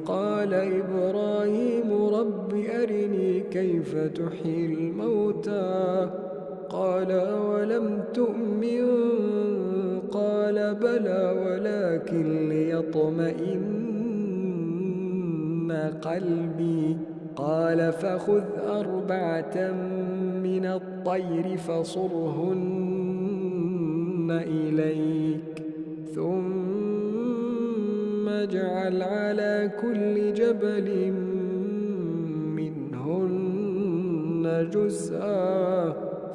قال إبراهيم رب أرني كيف تحيي الموتى قال أولم تؤمن قال بلى ولكن ليطمئن قلبي قال فخذ 4 من الطير فصرهن إليك ثم اجعل على كل جبل منهن جزءا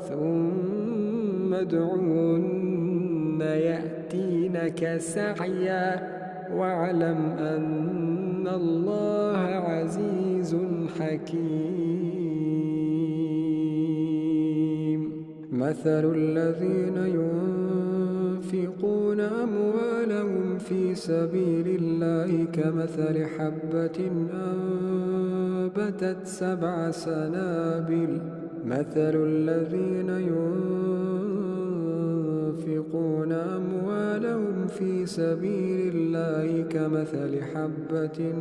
ثم ادعهن يأتينك سعيا واعلم أن الله عزيز حكيم. مثل الذين ينفقون أموالهم في سبيل الله كمثل حبة أنبتت 7 سنابل. مثل الذين ينفقون أموالهم في سبيل الله كمثل حبة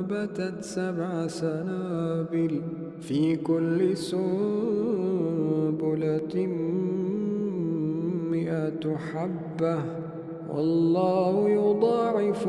أنبتت 7 سنابل في كل سنبلة 100 حبة والله يضاعف